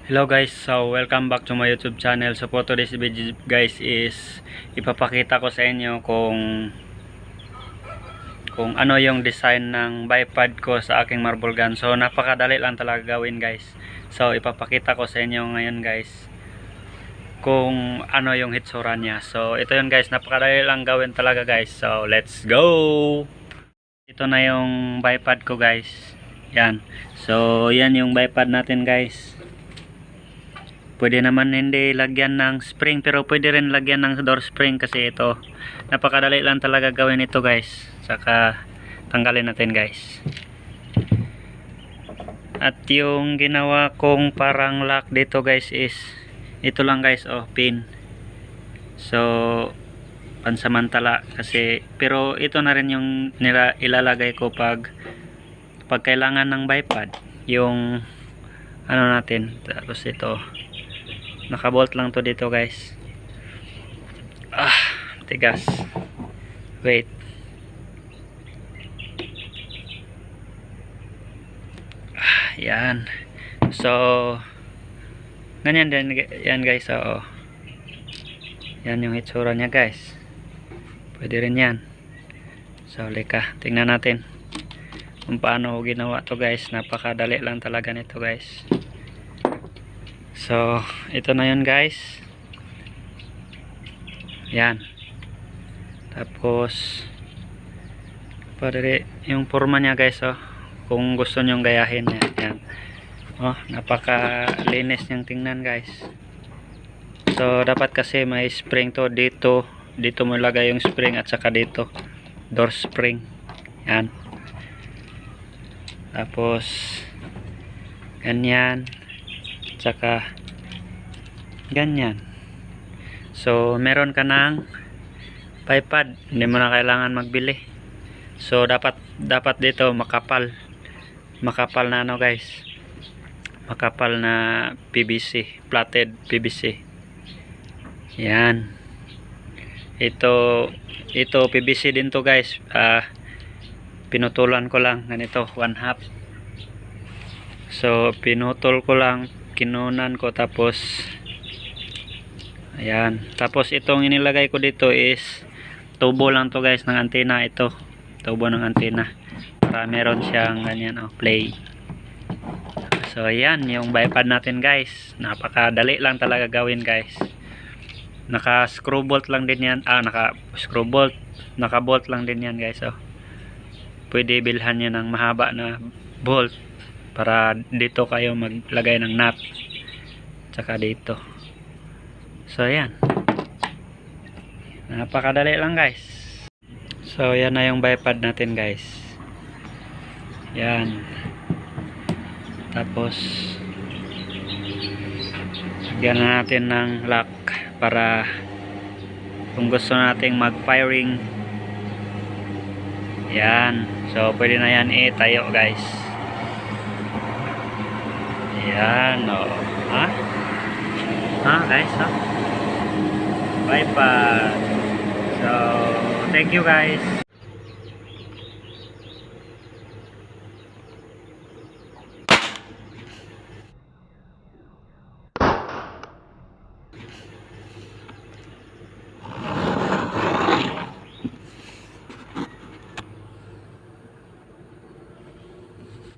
Hello guys, so welcome back to my YouTube channel. So for today's video guys is ipapakita ko sa inyo kung ano yung design ng bipod ko sa aking marble gun. So napakadali lang talaga gawin guys. So ipapakita ko sa inyo ngayon guys kung ano yung hitsura niya. So ito yun guys, napakadali lang gawin talaga guys. So let's go! Ito na yung bipod ko guys. Yan. So yan yung bipod natin guys. Pwede naman hindi lagyan ng spring, pero pwede rin lagyan ng door spring kasi ito napakadali lang talaga gawin ito guys. Saka tanggalin natin guys. At yung ginawa kong parang lock dito guys is ito lang guys, oh, pin. So pansamantala kasi, pero ito na rin yung ilalagay ko pag kailangan ng bipod, yung ano natin. Tapos ito nakabolt lang to dito guys. Tigas. Wait. Yan. So ganyan din yan guys. So yan yung itsura niya guys. Pwede rin yan. So lika, tingnan natin kung paano ginawa to guys. Napakadali lang talaga nito guys. So ito na yun guys. Yan. Tapos pwede yung forma niya guys, oh, kung gusto nyong gayahin yan. Oh, napakalinis niyang tingnan guys. So dapat kasi may spring to dito mo lagay yung spring, at saka dito door spring. Yan. Tapos ganyan, tsaka ganyan. So meron ka ng bipod, hindi mo na kailangan magbili. So dapat dito makapal na ano guys, makapal na PVC, platted PVC. Yan. Ito PVC din to guys. Pinutulan ko lang ganito 1/2. So pinutol ko lang, kinunan ko, tapos ayan. Tapos itong inilagay ko dito is tubo lang to guys ng antena. Ito tubo ng antena para meron siyang ganyan, oh, play. So ayan yung bipod natin guys. Napakadali lang talaga gawin guys. Naka screw bolt lang din yan. Naka screw bolt, naka bolt lang din yan guys. Oh, pwede bilhan nyo ng mahaba na bolt para dito kayo maglagay ng nut, tsaka dito. So yan, napakadali lang guys. So yan na yung bipod natin guys. Yan. Tapos lagyan na natin ng lock para kung gusto nating mag firing. Yan. So pwede na yan itayo guys. Yan, oh. Guys, bipod. So thank you guys.